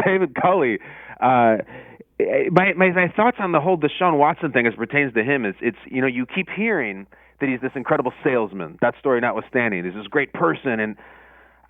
David Culley. My thoughts on the whole Deshaun Watson thing as it pertains to him is you keep hearing that he's this incredible salesman. That story notwithstanding, he's this great person, and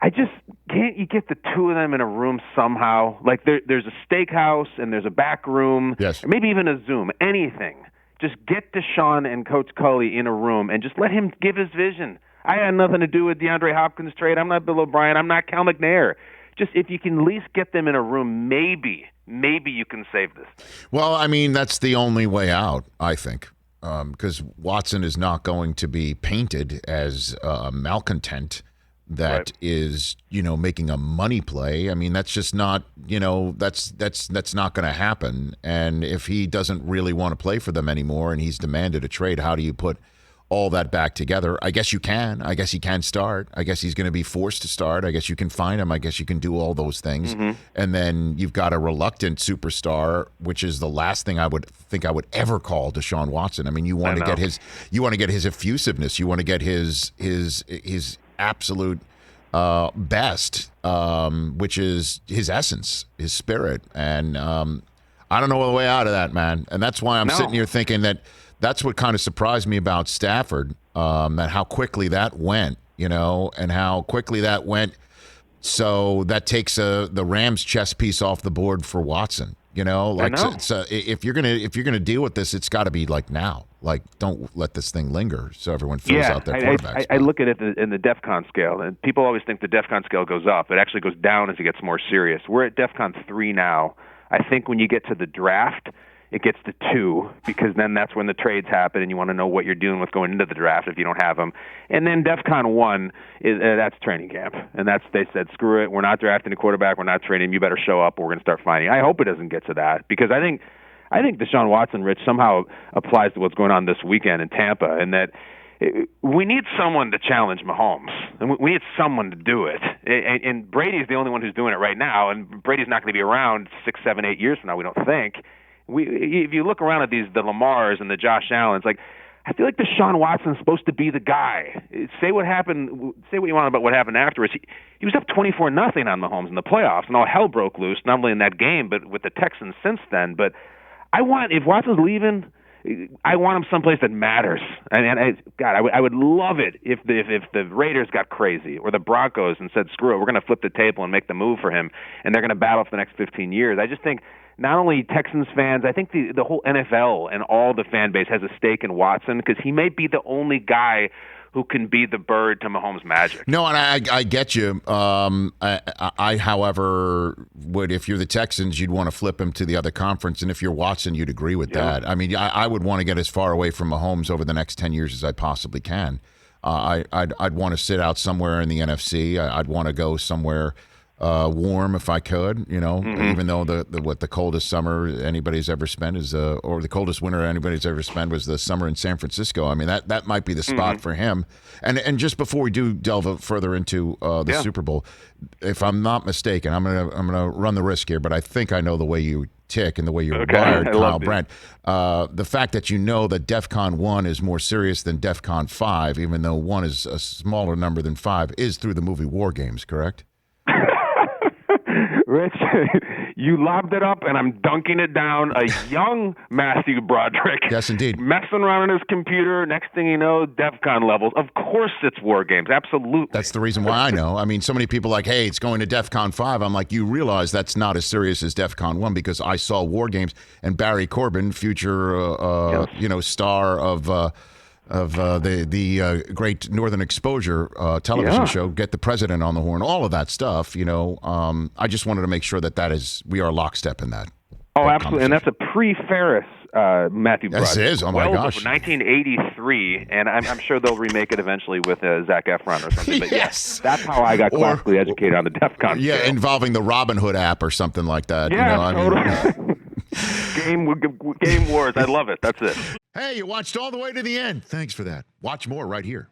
I just can't you get the two of them in a room somehow? Like there's a steakhouse and there's a back room, yes, or maybe even a Zoom, anything. Just get Deshaun and Coach Culley in a room and just let him give his vision. I had nothing to do with DeAndre Hopkins' trade. I'm not Bill O'Brien. I'm not Cal McNair. Just if you can at least get them in a room, maybe you can save this. Well, I mean, that's the only way out, I think, because Watson is not going to be painted as a malcontent that right. is, making a money play. I mean, that's just not, that's not going to happen. And if he doesn't really want to play for them anymore and he's demanded a trade, how do you put all that back together? I guess you can. I guess he can start. I guess he's going to be forced to start. I guess you can find him. I guess you can do all those things. Mm-hmm. And then you've got a reluctant superstar, which is the last thing I would think I would ever call Deshaun Watson. I mean, you want to get his effusiveness. You want to get his absolute best, which is his essence, his spirit. And I don't know the way out of that, man. And that's why I'm sitting here thinking that's what kind of surprised me about Stafford, that how quickly that went, and how quickly that went. So that takes the Rams chess piece off the board for Watson. If you're gonna deal with this, it's got to be like now. Like, don't let this thing linger so everyone fills out their quarterbacks. I look at it in the DEFCON scale, and people always think the DEFCON scale goes up. It actually goes down as it gets more serious. We're at DEFCON 3 now. I think when you get to the draft, it gets to 2, because then that's when the trades happen and you want to know what you're doing with going into the draft if you don't have them. And then DEFCON 1, that's training camp. And they said, screw it, we're not drafting a quarterback, we're not trading him, you better show up or we're going to start finding. I hope it doesn't get to that, because I think Deshaun Watson, Rich, somehow applies to what's going on this weekend in Tampa, and that we need someone to challenge Mahomes, and we need someone to do it. And Brady's the only one who's doing it right now, and Brady's not going to be around 6, 7, 8 years from now, we don't think. If you look around at the Lamars and the Josh Allens, I feel like Deshaun Watson's supposed to be the guy. Say what happened. Say what you want about what happened afterwards. He was up 24-0 on Mahomes in the playoffs, and all hell broke loose, not only in that game, but with the Texans since then. But if Watson's leaving, I want him someplace that matters. I would love it if the Raiders got crazy, or the Broncos and said, screw it, we're going to flip the table and make the move for him, and they're going to battle for the next 15 years. I just think not only Texans fans, I think the whole NFL and all the fan base has a stake in Watson, because he may be the only guy who can be the bird to Mahomes' magic. No, and I get you. I, however, would, if you're the Texans, you'd want to flip him to the other conference, and if you're Watson, you'd agree with that. I mean, I would want to get as far away from Mahomes over the next 10 years as I possibly can. I'd want to sit out somewhere in the NFC. I'd want to go somewhere warm if I could, even though the coldest summer anybody's ever spent is or the coldest winter anybody's ever spent was the summer in San Francisco. I mean, that might be the spot for him. And just before we do delve further into the Super Bowl, if I'm not mistaken, I'm gonna run the risk here, but I think I know the way you tick and the way you're wired, Kyle Brandt. The fact that that DEFCON 1 is more serious than DEFCON 5, even though 1 is a smaller number than 5, is through the movie War Games, correct? Rich, you lobbed it up, and I'm dunking it down. A young Matthew Broderick. Yes, indeed. Messing around on his computer. Next thing you know, DEFCON levels. Of course it's War Games. Absolutely. That's the reason why I know. I mean, so many people hey, it's going to DEFCON 5. I'm like, you realize that's not as serious as DEFCON 1, because I saw War Games, and Barry Corbin, future star of the great Northern Exposure television show, get the president on the horn, all of that stuff. I just wanted to make sure that we are lockstep in that. Oh, absolutely, and that's a pre-Ferris Matthew Broderick. Yes, it is. Oh my gosh, 1983, and I'm sure they'll remake it eventually with Zac Efron or something. But yes, that's how I got classically educated on the DEFCON. Yeah, scale. Involving the Robin Hood app or something like that. Yeah, totally. Game Wars. I love it. That's it. Hey, you watched all the way to the end. Thanks for that. Watch more right here.